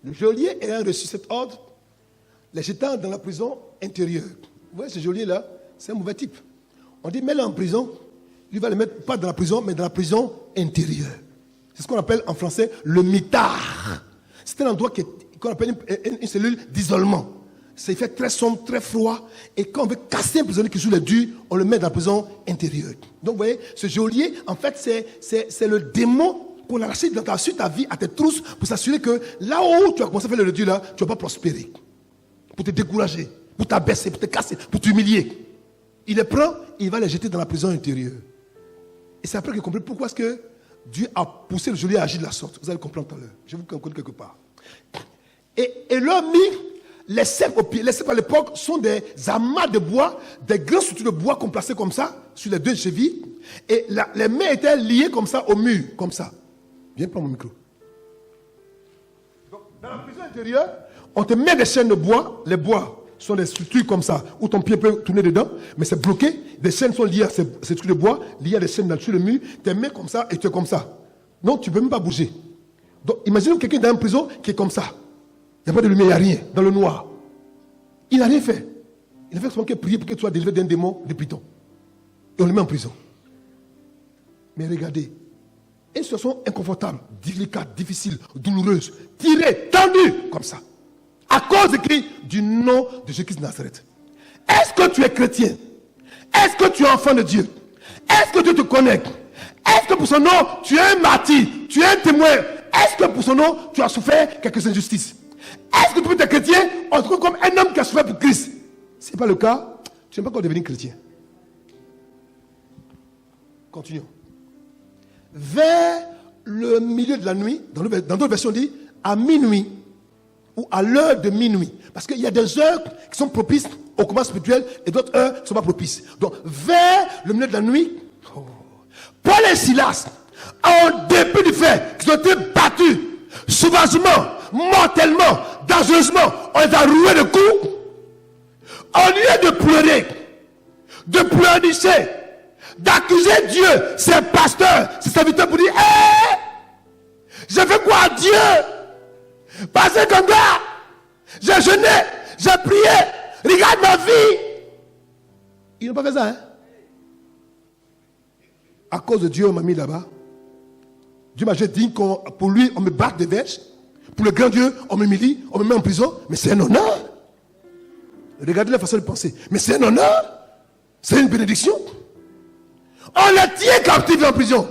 Le geôlier ayant reçu cet ordre, les jetant dans la prison intérieure. Vous voyez ce geôlier-là, c'est un mauvais type. On dit, mets-le en prison. Lui va le mettre pas dans la prison, mais dans la prison intérieure. C'est ce qu'on appelle en français le mitard. C'est un endroit qu'on appelle une cellule d'isolement. Ça fait très sombre, très froid. Et quand on veut casser un prisonnier qui joue les durs, on le met dans la prison intérieure. Donc vous voyez, ce geôlier, en fait, c'est le démon qu'on a lâché dans ta vie, à tes trousses, pour s'assurer que là où tu as commencé à faire le dur, là, tu ne vas pas prospérer. Pour te décourager, pour t'abaisser, pour te casser, pour t'humilier. Il les prend et il va les jeter dans la prison intérieure. Et c'est après qu'il comprend pourquoi est-ce que Dieu a poussé le geôlier à agir de la sorte. Vous allez comprendre tout à l'heure. Je vais vous comprendre quelque part. Et l'homme mis les cèpes au pied. Les cèpes à l'époque sont des amas de bois, des grandes structures de bois qu'on plaçait comme ça, sur les deux chevilles. Et les mains étaient liées comme ça au mur, comme ça. Viens prendre mon micro. Donc, dans la prison intérieure, on te met des chaînes de bois. Les bois sont des structures comme ça, où ton pied peut tourner dedans, mais c'est bloqué. Des chaînes sont liées à ces trucs de bois, liées à des chaînes sur le mur. Tes mains comme ça et tu es comme ça. Non, tu ne peux même pas bouger. Donc, imagine quelqu'un dans une prison qui est comme ça. Il n'y a pas de lumière, il n'y a rien, dans le noir. Il n'a rien fait. Il a fait seulement que prier pour que tu sois délivré d'un démon de python. Et on le met en prison. Mais regardez, une situation inconfortable, délicate, difficile, douloureuse, tirée, tendue, comme ça. À cause du nom de Jésus-Christ de Nazareth. Est-ce que tu es chrétien? Est-ce que tu es enfant de Dieu? Est-ce que Dieu te connaît? Est-ce que pour son nom, tu es un martyr? Tu es un témoin? Est-ce que pour son nom, tu as souffert quelques injustices? Est-ce que tu peux être chrétien? On te trouve comme un homme qui a souffert pour Christ. Si ce n'est pas le cas, tu n'es pas encore devenu chrétien. Continuons. Vers le milieu de la nuit, dans d'autres versions, on dit à minuit ou à l'heure de minuit. Parce qu'il y a des heures qui sont propices au combat spirituel et d'autres heures qui ne sont pas propices. Donc, vers le milieu de la nuit, Paul et Silas, en dépit du fait qu'ils ont été battus sauvagement, mortellement, dangereusement, on les a roués de coups. Au lieu de pleurer, de pleurnicher, d'accuser Dieu, ses pasteurs, ses serviteurs pour dire, hé, j'ai fait quoi à Dieu? Parce que comme ça, j'ai jeûné, j'ai prié, regarde ma vie. Ils n'ont pas fait ça, hein? À cause de Dieu, on m'a mis là-bas. Dieu m'a dit que pour lui, on me batte des verges. Pour le grand Dieu, on m'humilie, on me met en prison. Mais c'est un honneur. Regardez la façon de penser. Mais c'est un honneur. C'est une bénédiction. On les tient captifs en prison.